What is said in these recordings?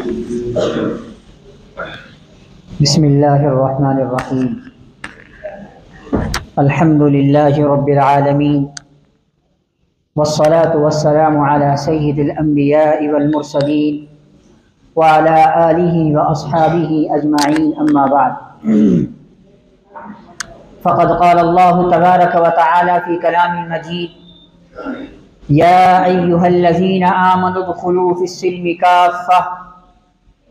بسم اللہ الرحمن الرحیم الحمد للہ رب العالمین والصلاة والسلام على سید الانبیاء والمرسلین وعلى آلہ واصحابہ اجمعین اما بعد فقد قال اللہ تبارک وتعالی فی کلام المجید یا ایہا الذین آمنوا ادخلوا فی السلم کافہ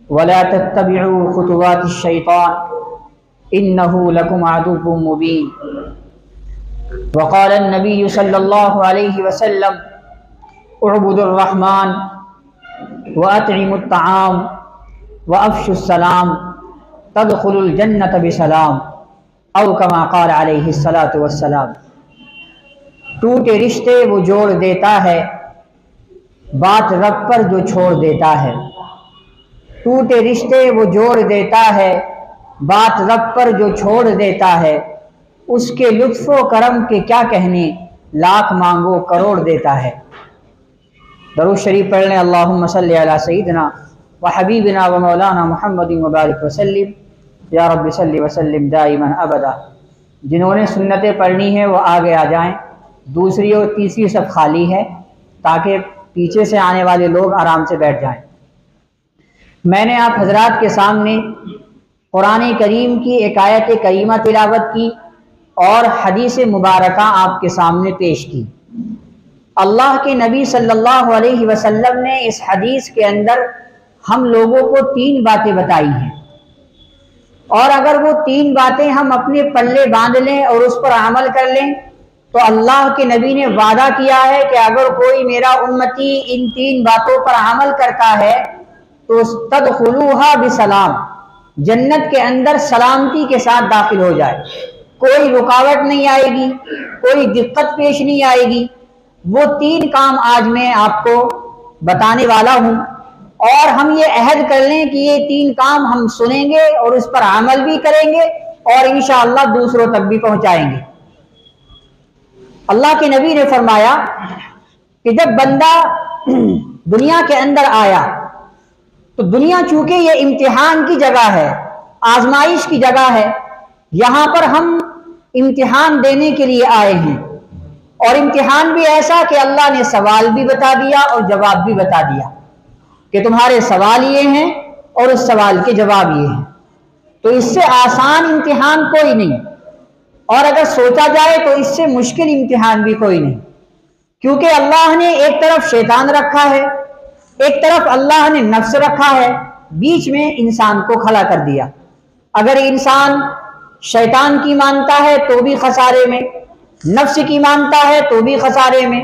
ولا تتبعوا خطوات الشیطان انه لكم عدو مبین وقال النبی صلی اللہ علیہ وسلم اعبدوا الرحمن واطعموا الطعام وافشوا السلام تدخلوا الجنة بسلام او کما قال علیہ الصلاۃ والسلام۔ ٹوٹے رشتے وہ جوڑ دیتا ہے، بات رب پر جو چھوڑ دیتا ہے۔ ٹوٹے رشتے وہ جوڑ دیتا ہے، بات رب پر جو چھوڑ دیتا ہے۔ اس کے لطف و کرم کے کیا کہنے، لاکھ مانگو کروڑ دیتا ہے۔ درود شریف پڑھ لیں۔ اللہم صلی علی سیدنا و حبیبنا و مولانا محمد مبارک وسلم یا رب صلی وسلم دائما ابدا۔ جنہوں نے سنتیں پڑھنی ہیں وہ آگے آ جائیں، دوسری اور تیسری سب خالی ہے تاکہ پیچھے سے آنے والے لوگ آرام سے بیٹھ جائیں۔ میں نے آپ حضرات کے سامنے قرآن کریم کی ایک آیت کریمہ تلاوت کی اور حدیث مبارکہ آپ کے سامنے پیش کی۔ اللہ کے نبی صلی اللہ علیہ وسلم نے اس حدیث کے اندر ہم لوگوں کو 3 باتیں بتائی ہیں، اور اگر وہ 3 باتیں ہم اپنے پلے باندھ لیں اور اس پر عمل کر لیں تو اللہ کے نبی نے وعدہ کیا ہے کہ اگر کوئی میرا امتی ان 3 باتوں پر عمل کرتا ہے تو تدخلوها بسلام، جنت کے اندر سلامتی کے ساتھ داخل ہو جائے، کوئی رکاوٹ نہیں آئے گی، کوئی دقت پیش نہیں آئے گی۔ وہ 3 کام آج میں آپ کو بتانے والا ہوں، اور ہم یہ عہد کر لیں کہ یہ 3 کام ہم سنیں گے اور اس پر عمل بھی کریں گے اور انشاءاللہ دوسروں تک بھی پہنچائیں گے۔ اللہ کے نبی نے فرمایا کہ جب بندہ دنیا کے اندر آیا تو دنیا چونکہ یہ امتحان کی جگہ ہے، آزمائش کی جگہ ہے، یہاں پر ہم امتحان دینے کے لیے آئے ہیں، اور امتحان بھی ایسا کہ اللہ نے سوال بھی بتا دیا اور جواب بھی بتا دیا کہ تمہارے سوال یہ ہیں اور اس سوال کے جواب یہ ہیں۔ تو اس سے آسان امتحان کوئی نہیں، اور اگر سوچا جائے تو اس سے مشکل امتحان بھی کوئی نہیں، کیونکہ اللہ نے ایک طرف شیطان رکھا ہے، ایک طرف اللہ نے نفس رکھا ہے، بیچ میں انسان کو کھڑا کر دیا۔ اگر انسان شیطان کی مانتا ہے تو بھی خسارے میں، نفس کی مانتا ہے تو بھی خسارے میں،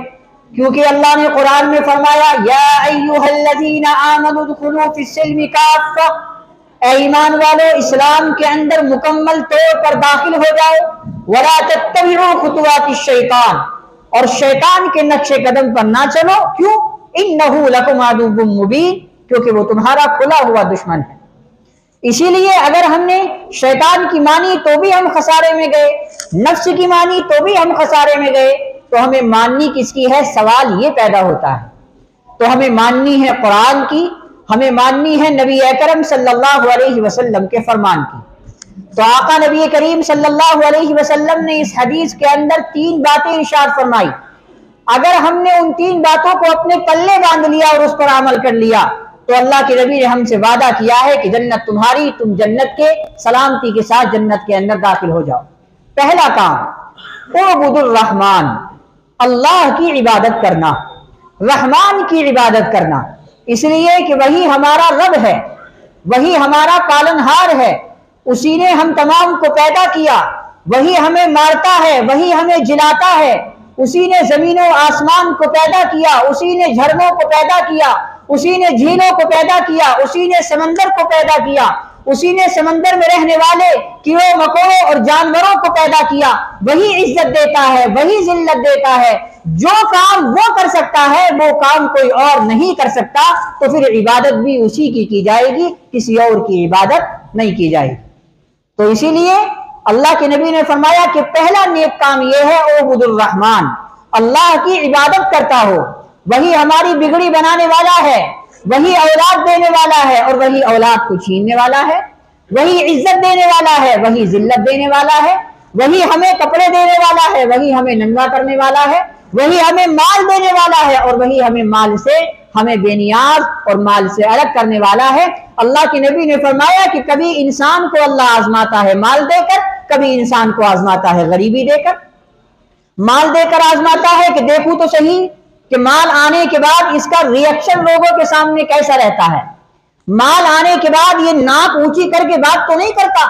کیونکہ اللہ نے قرآن میں فرمایا یا ایھا الذین آمنوا ادخلوا فی السلم کافہ، اے ایمان والو اسلام کے اندر مکمل طور پر داخل ہو جاؤ، ولا تتبعوا خطوات الشیطان، اور شیطان کے نقش قدم پر نہ چلو۔ کیوں؟ انہ لکم عدو مبین، کیونکہ وہ تمہارا کھلا ہوا دشمن ہے۔ اسی لیے اگر ہم نے شیطان کی مانی تو بھی ہم خسارے میں گئے، نفس کی مانی تو بھی ہم خسارے میں گئے، تو ہمیں ماننی کس کی ہے؟ سوال یہ پیدا ہوتا ہے۔ تو ہمیں ماننی ہے قرآن کی، ہمیں ماننی ہے نبی اکرم صلی اللہ علیہ وسلم کے فرمان کی۔ تو آقا نبی کریم صلی اللہ علیہ وسلم نے اس حدیث کے اندر 3 باتیں ارشاد فرمائی۔ اگر ہم نے ان 3 باتوں کو اپنے پلے باندھ لیا اور اس پر عمل کر لیا تو اللہ کے نبی نے ہم سے وعدہ کیا ہے کہ جنت تمہاری، تم جنت کے سلامتی کے ساتھ جنت کے اندر داخل ہو جاؤ۔ پہلا کام اعبدوا الرحمن، اللہ کی عبادت کرنا، رحمان کی عبادت کرنا، اس لیے کہ وہی ہمارا رب ہے، وہی ہمارا پالنہار ہے، اسی نے ہم تمام کو پیدا کیا، وہی ہمیں مارتا ہے، وہی ہمیں جلاتا ہے، اسی نے زمین و آسمان کو پیدا کیا، اسی نے جھرنوں کو پیدا کیا، اسی نے جھیلوں کو پیدا کیا، اسی نے سمندر کو پیدا کیا، اسی نے سمندر میں رہنے والے کیڑوں مکوڑوں اور جانوروں کو پیدا کیا۔ وہی عزت دیتا ہے، وہی ذلت دیتا ہے، جو کام وہ کر سکتا ہے وہ کام کوئی اور نہیں کر سکتا، تو پھر عبادت بھی اسی کی جائے گی، کسی اور کی عبادت نہیں کی جائے گی۔ تو اسی لیے اللہ کے نبی نے فرمایا کہ پہلا نیک کام یہ ہے اعبد الرحمن، اللہ کی عبادت کرتا ہو، وہی ہماری بگڑی بنانے والا ہے، وہی اولاد دینے والا ہے اور وہی اولاد کو چھیننے والا ہے، وہی عزت دینے والا ہے، وہی ذلت دینے والا ہے، وہی ہمیں کپڑے دینے والا ہے، وہی ہمیں ننگا کرنے والا ہے، وہی ہمیں مال دینے والا ہے اور وہی ہمیں مال سے ہمیں بے نیاز اور مال سے الگ کرنے والا ہے۔ اللہ کے نبی نے فرمایا کہ کبھی انسان کو اللہ آزماتا ہے مال دے کر، کبھی انسان کو آزماتا ہے غریبی دے کر۔ مال دے کر آزماتا ہے کہ دیکھو تو صحیح کہ مال آنے کے بعد اس کا ری ایکشن لوگوں کے سامنے کیسا رہتا ہے۔ مال آنے کے بعد یہ ناک اونچی کر کے بات تو نہیں کرتا،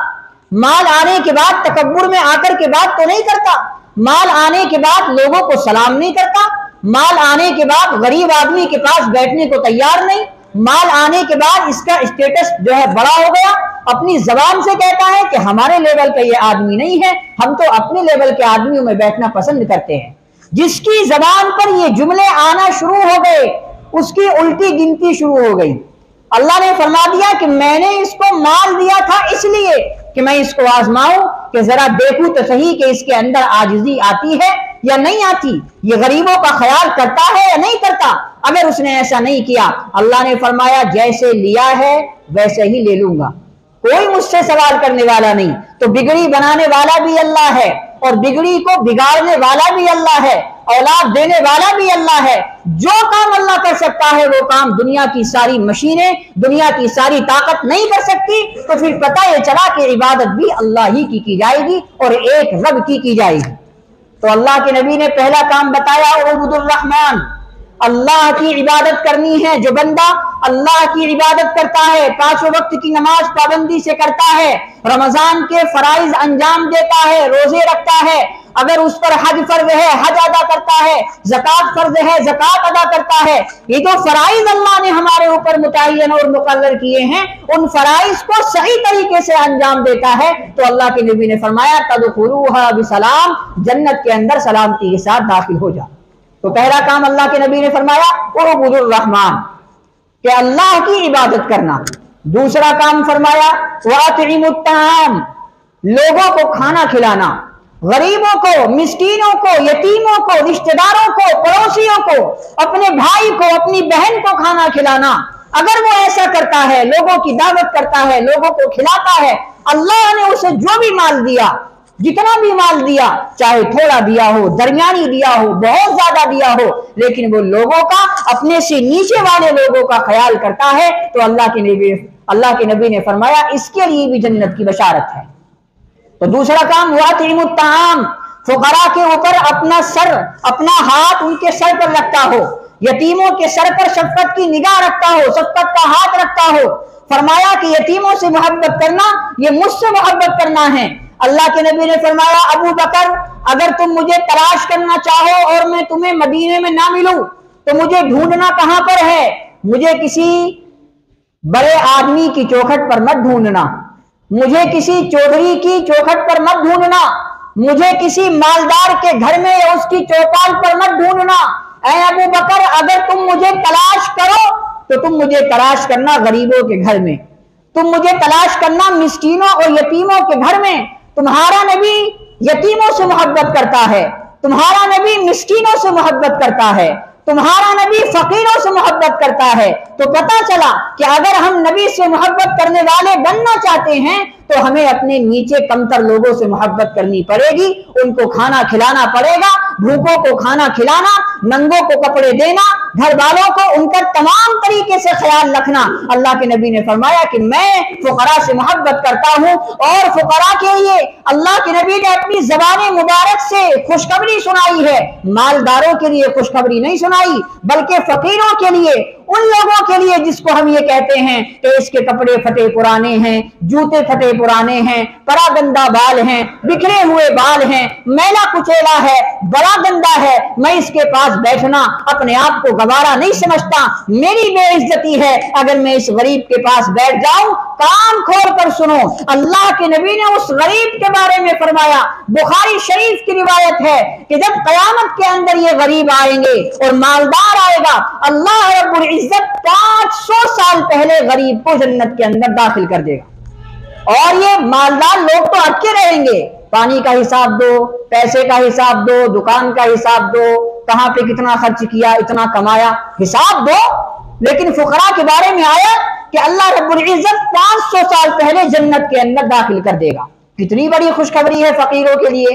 مال آنے کے بعد تکبر میں آ کر کے بات تو نہیں کرتا، مال آنے کے بعد لوگوں کو سلام نہیں کرتا، مال آنے کے بعد غریب آدمی کے پاس بیٹھنے کو تیار نہیں، مال آنے کے بعد اس کا اسٹیٹس جو ہے بڑا ہو گیا، اپنی زبان سے کہتا ہے کہ ہمارے لیول کا یہ آدمی نہیں ہے، ہم تو اپنے لیول کے آدمیوں میں بیٹھنا پسند کرتے ہیں۔ جس کی زبان پر یہ جملے آنا شروع ہو گئے اس کی الٹی گنتی شروع ہو گئی۔ اللہ نے فرما دیا کہ میں نے اس کو مال دیا تھا اس لیے کہ میں اس کو آزماؤں کہ ذرا دیکھوں تو صحیح کہ اس کے اندر عاجزی آتی ہے یا نہیں آتی، یہ غریبوں کا خیال کرتا ہے یا نہیں کرتا۔ اگر اس نے ایسا نہیں کیا، اللہ نے فرمایا جیسے لیا ہے ویسے ہی لے لوں گا، کوئی مجھ سے سوال کرنے والا نہیں۔ تو بگڑی بنانے والا بھی اللہ ہے اور بگڑی کو بگاڑنے والا بھی اللہ ہے، اولاد دینے والا بھی اللہ ہے۔ جو کام اللہ کر سکتا ہے وہ کام دنیا کی ساری مشینیں، دنیا کی ساری طاقت نہیں کر سکتی۔ تو پھر پتہ یہ چلا کہ عبادت بھی اللہ ہی کی جائے گی اور ایک رب کی جائے گی۔ تو اللہ کے نبی نے پہلا کام بتایا عبد الرحمن، اللہ کی عبادت کرنی ہے۔ جو بندہ اللہ کی عبادت کرتا ہے، 5 وقت کی نماز پابندی سے کرتا ہے، رمضان کے فرائض انجام دیتا ہے، روزے رکھتا ہے، اگر اس پر حج فرض ہے حج ادا کرتا ہے، زکوٰۃ فرض ہے زکوٰۃ ادا کرتا ہے، یہ جو فرائض اللہ نے ہمارے اوپر متعین اور مقرر کیے ہیں ان فرائض کو صحیح طریقے سے انجام دیتا ہے تو اللہ کے نبی نے فرمایا تدخلوها بسلام، جنت کے اندر سلامتی کے ساتھ داخل ہو جا۔ تو پہلا کام اللہ کے نبی نے فرمایا اعبد الرحمن، کہ اللہ کی عبادت کرنا۔ دوسرا کام فرمایا واطعموا الطعام، لوگوں کو کھانا کھلانا، غریبوں کو، مسکینوں کو، یتیموں کو، رشتہ داروں کو، پڑوسیوں کو، اپنے بھائی کو، اپنی بہن کو کھانا کھلانا۔ اگر وہ ایسا کرتا ہے، لوگوں کی دعوت کرتا ہے، لوگوں کو کھلاتا ہے، اللہ نے اسے جو بھی مال دیا، جتنا بھی مال دیا، چاہے تھوڑا دیا ہو، درمیانی دیا ہو، بہت زیادہ دیا ہو، لیکن وہ لوگوں کا، اپنے سے نیچے والے لوگوں کا خیال کرتا ہے تو اللہ کے نبی نے فرمایا اس کے لیے بھی جنت کی بشارت ہے۔ تو دوسرا کام واطعموا الطعام، فقراء کے اوپر اپنا سر، اپنا ہاتھ ان کے سر پر رکھتا ہو، یتیموں کے سر پر شفقت کی نگاہ رکھتا ہو، شفقت کا ہاتھ رکھتا ہو۔ فرمایا کہ یتیموں سے محبت کرنا یہ مجھ سے محبت کرنا ہے۔ اللہ کے نبی نے فرمایا ابو بکر اگر تم مجھے تلاش کرنا چاہو اور میں تمہیں مدینے میں نہ ملوں تو مجھے ڈھونڈنا کہاں پر ہے؟ مجھے کسی بڑے آدمی کی چوکھٹ پر مت ڈھونڈنا، مجھے کسی چودھری کی چوکھٹ پر مت ڈھونڈنا، مجھے کسی مالدار کے گھر میں یا اس کی چوپال پر مت ڈھونڈنا۔ اے ابو بکر اگر تم مجھے تلاش کرو تو تم مجھے تلاش کرنا غریبوں کے گھر میں، تم مجھے تلاش کرنا مسکینوں اور یتیموں کے گھر میں۔ تمہارا نبی یتیموں سے محبت کرتا ہے، تمہارا نبی مسکینوں سے محبت کرتا ہے، تمہارا نبی فقیروں سے محبت کرتا ہے۔ تو پتہ چلا کہ اگر ہم نبی سے محبت کرنے والے بننا چاہتے ہیں تو ہمیں اپنے نیچے کمتر لوگوں سے محبت کرنی پڑے گی، ان کو کھانا کھلانا پڑے گا، بھوکوں کو کھانا کھلانا، ننگوں کو کپڑے دینا، گھر والوں کو ان کا تمام طریقے سے خیال رکھنا۔ اللہ کے نبی نے فرمایا کہ میں فقراء سے محبت کرتا ہوں اور فقراء کے لیے اللہ کے نبی نے اپنی زبان مبارک سے خوشخبری سنائی ہے، مالداروں کے لیے خوشخبری نہیں سنائی بلکہ فقیروں کے لیے، ان لوگوں کے لیے جس کو ہم یہ کہتے ہیں کہ اس کے کپڑے پھٹے پرانے ہیں، جوتے پھٹے پرانے ہیں، پرا گندا بال ہیں، بکھرے ہوئے بال ہیں، میلا کچیلا ہے، بڑا گندا ہے، میں اس کے پاس بیٹھنا اپنے آپ کو گوارا نہیں سمجھتا، میری بے عزتی ہے اگر میں اس غریب کے پاس بیٹھ جاؤں۔ کان کھول کر سنو، اللہ کے نبی نے اس غریب کے بارے میں فرمایا، بخاری شریف کی روایت ہے کہ جب قیامت کے اندر یہ غریب آئیں گے اور مالدار آئے گا، اللہ رب العزت 500 سال پہلے غریب کو جنت کے اندر داخل کر دے گا، اور یہ مالدار لوگ تو اٹکے رہیں گے، پانی کا حساب دو، پیسے کا حساب دو، دکان کا حساب دو، کہاں پہ کتنا خرچ کیا، اتنا کمایا، حساب دو۔ لیکن فقراء کے بارے میں آیا کہ اللہ رب العزت 500 سال پہلے جنت کے اندر داخل کر دے گا۔ کتنی بڑی خوشخبری ہے فقیروں کے لیے،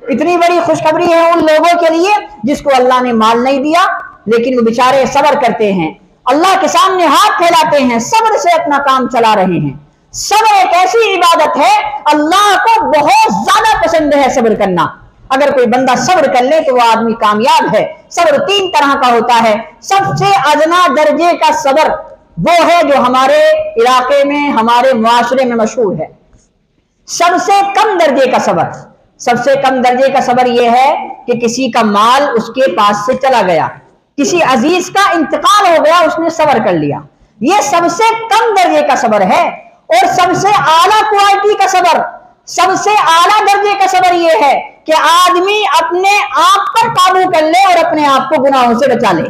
اتنی بڑی خوشخبری ہے ان لوگوں کے لیے جس کو اللہ نے مال نہیں دیا لیکن وہ بیچارے صبر کرتے ہیں، اللہ کے سامنے ہاتھ پھیلاتے ہیں، صبر سے اپنا کام چلا رہے ہیں۔ صبر ایک ایسی عبادت ہے اللہ کو بہت زیادہ پسند ہے صبر کرنا۔ اگر کوئی بندہ صبر کر لے تو وہ آدمی کامیاب ہے۔ صبر 3 طرح کا ہوتا ہے۔ سب سے ادنا درجے کا صبر وہ ہے جو ہمارے علاقے میں، ہمارے معاشرے میں مشہور ہے۔ سب سے کم درجے کا صبر، سب سے کم درجے کا صبر یہ ہے کہ کسی کا مال اس کے پاس سے چلا گیا، کسی عزیز کا انتقال ہو گیا، اس نے صبر کر لیا، یہ سب سے کم درجے کا صبر ہے۔ اور سب سے اعلیٰ کوالٹی کا صبر، سب سے اعلیٰ درجے کا صبر یہ ہے کہ آدمی اپنے آپ پر قابو کر لے اور اپنے آپ کو گناہوں سے بچا لے۔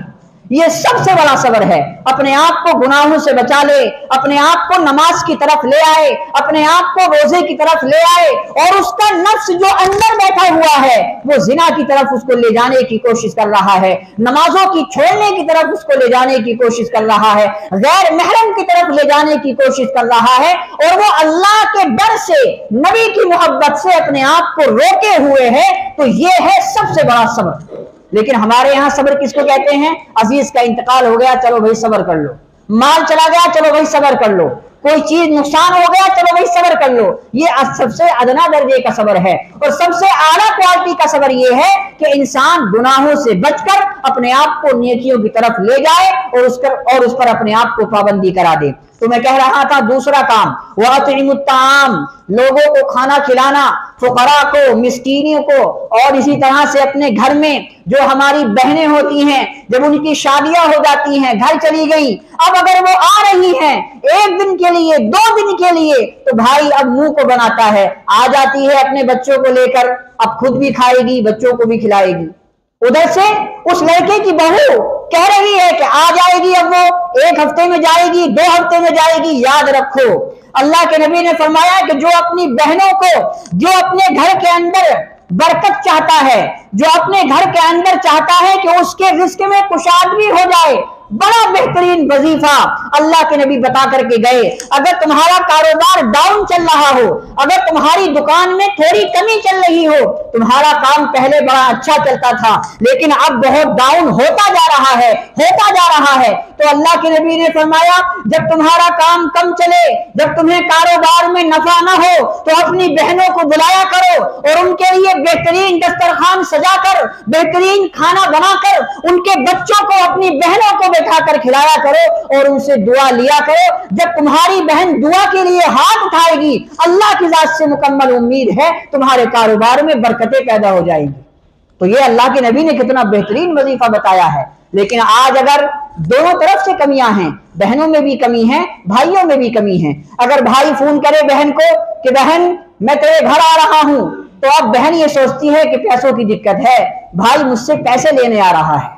یہ سب سے بڑا صبر ہے، اپنے آپ کو گناہوں سے بچا لے، اپنے آپ کو نماز کی طرف لے آئے، اپنے آپ کو روزے کی طرف لے آئے، اور اس کا نفس جو اندر بیٹھا ہوا ہے وہ زنا کی طرف اس کو لے جانے کی کوشش کر رہا ہے، نمازوں کی چھوڑنے کی طرف اس کو لے جانے کی کوشش کر رہا ہے، غیر محرم کی طرف لے جانے کی کوشش کر رہا ہے، اور وہ اللہ کے ڈر سے، نبی کی محبت سے اپنے آپ کو روکے ہوئے ہے، تو یہ ہے سب سے بڑا صبر۔ لیکن ہمارے یہاں صبر کس کو کہتے ہیں؟ عزیز کا انتقال ہو گیا، چلو بھائی صبر کر لو، مال چلا گیا، چلو بھائی صبر کر لو، کوئی چیز نقصان ہو گیا، چلو بھائی صبر کر لو۔ یہ سب سے ادنا درجے کا صبر ہے۔ اور سب سے اعلیٰ کوالٹی کا صبر یہ ہے کہ انسان گناہوں سے بچ کر اپنے آپ کو نیکیوں کی طرف لے جائے اور اس پر اپنے آپ کو پابندی کرا دے۔ تو میں کہہ رہا تھا دوسرا کام وَأَطْعِمُ الطَّعَامَ، لوگوں کو کھانا کھلانا، فقراء کو، مسکینوں کو، اور اسی طرح سے اپنے گھر میں جو ہماری بہنیں ہوتی ہیں جب ان کی شادیاں ہو جاتی ہیں، گھر چلی گئی، اب اگر وہ آ رہی ہیں 1 دن کے لیے، 2 دن کے لیے، تو بھائی اب منہ کو بناتا ہے، آ جاتی ہے اپنے بچوں کو لے کر، اب خود بھی کھائے گی، بچوں کو بھی کھلائے گی۔ ادھر سے اس لڑکے کی بہو کہہ رہی ہے کہ آ جائے گی، اب وہ 1 ہفتے میں جائے گی، 2 ہفتے میں جائے گی۔ یاد رکھو اللہ کے نبی نے فرمایا کہ جو اپنی بہنوں کو، جو اپنے گھر کے اندر برکت چاہتا ہے، جو اپنے گھر کے اندر چاہتا ہے کہ اس کے رزق میں کشادگی ہو جائے، بڑا بہترین وظیفہ اللہ کے نبی بتا کر کے گئے، اگر تمہارا کاروبار ڈاؤن چل رہا ہو، اگر تمہاری دکان میں تھوڑی کمی چل رہی ہو، تمہارا کام پہلے بڑا اچھا چلتا تھا لیکن اب بہت ڈاؤن ہوتا جا رہا ہے، ہوتا جا رہا ہے، تو اللہ کے نبی نے فرمایا جب تمہارا کام کم چلے، جب تمہیں کاروبار میں نفع نہ ہو، تو اپنی بہنوں کو بلایا کرو اور ان کے لیے بہترین دسترخوان سجا کر، بہترین کھانا بنا کر، ان کے بچوں کو، اپنی بہنوں کو بٹھا کر کھلایا کرو اور ان سے دعا لیا کرو۔ جب تمہاری بہن دعا کے لیے ہاتھ اٹھائے گی، اللہ کی ذات سے مکمل امید ہے تمہارے کاروبار میں برکتیں پیدا ہو جائیں گی۔ تو یہ اللہ کے نبی نے کتنا بہترین وظیفہ بتایا ہے۔ لیکن آج اگر دونوں طرف سے کمیاں ہیں، بہنوں میں بھی کمی ہے، بھائیوں میں بھی کمی ہے۔ اگر بھائی فون کرے بہن کو کہ بہن میں تیرے گھر آ رہا ہوں، تو اب بہن یہ سوچتی ہے کہ پیسوں کی دقت ہے، بھائی مجھ سے پیسے لینے آ رہا ہے۔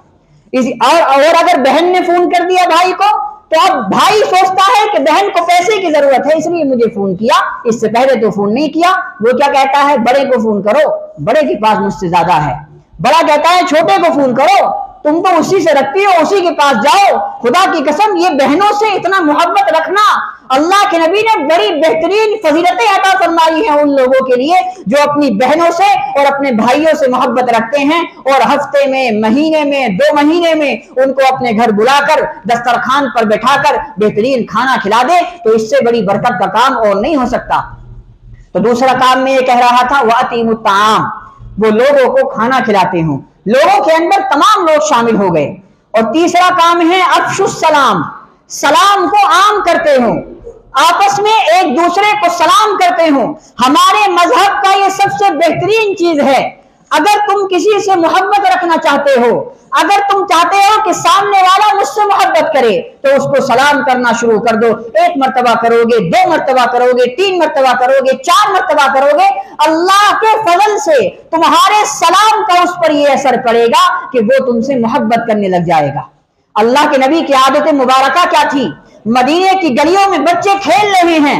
اور اگر بہن نے فون کر دیا بھائی کو، تو اب بھائی سوچتا ہے کہ بہن کو پیسے کی ضرورت ہے اس لیے مجھے فون کیا، اس سے پہلے تو فون نہیں کیا۔ وہ کیا کہتا ہے؟ بڑے کو فون کرو، بڑے کے پاس مجھ سے زیادہ ہے۔ بڑا کہتا ہے چھوٹے کو فون کرو، تم تو اسی سے رکھتی ہو، اسی کے پاس جاؤ۔ خدا کی قسم یہ بہنوں سے اتنا محبت رکھنا اللہ کے نبی نے بڑی بہترین فضیلتیں عطا فرمائی ہیں ان لوگوں کے لیے جو اپنی بہنوں سے اور اپنے بھائیوں سے محبت رکھتے ہیں، اور ہفتے میں، مہینے میں، 2 مہینے میں ان کو اپنے گھر بلا کر دسترخوان پر بٹھا کر بہترین کھانا کھلا دے، تو اس سے بڑی برکت کا کام اور نہیں ہو سکتا۔ تو دوسرا کام میں یہ کہہ رہا تھا وَأَطِعِمُ الطَّعَامَ، وہ لوگوں کو کھانا کھلاتے ہوں، لوگوں کے اندر تمام لوگ شامل ہو گئے۔ اور تیسرا کام ہے افشو السلام، سلام کو عام کرتے ہوں، آپس میں ایک دوسرے کو سلام کرتے ہوں۔ ہمارے مذہب کا یہ سب سے بہترین چیز ہے۔ اگر تم کسی سے محبت رکھنا چاہتے ہو، اگر تم چاہتے ہو کہ سامنے والا مجھ سے محبت کرے، تو اس کو سلام کرنا شروع کر دو۔ 1 مرتبہ کرو گے، 2 مرتبہ کرو گے، 3 مرتبہ کرو گے، 4 مرتبہ کرو گے، اللہ کے فضل سے تمہارے سلام کا اس پر یہ اثر پڑے گا کہ وہ تم سے محبت کرنے لگ جائے گا۔ اللہ کے نبی کی عادت مبارکہ کیا تھی؟ مدینے کی گلیوں میں بچے کھیل رہے ہیں،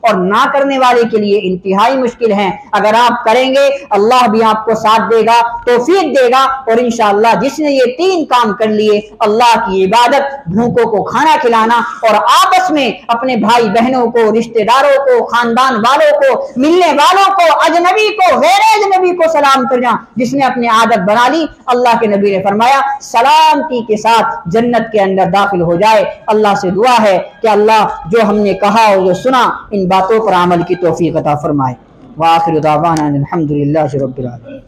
اور نہ کرنے والے کے لیے انتہائی مشکل ہیں۔ اگر آپ کریں گے اللہ بھی آپ کو ساتھ دے گا، توفیق دے گا، اور انشاءاللہ جس نے یہ 3 کام کر لیے، اللہ کی عبادت، بھوکوں کو کھانا کھلانا، اور آپس میں اپنے بھائی بہنوں کو، رشتہ داروں کو، خاندان والوں کو، ملنے والوں کو، اجنبی کو، غیر اجنبی کو سلام کرنا، جس نے اپنی عادت بنا لی، اللہ کے نبی نے فرمایا سلامتی کے ساتھ جنت کے اندر داخل ہو جائے۔ اللہ سے دعا ہے کہ اللہ جو ہم نے کہا اور جو سنا ان باتوں پر عمل کی توفیق عطا فرمائے۔ وآخر دعوانا الحمدللہ رب العالمین۔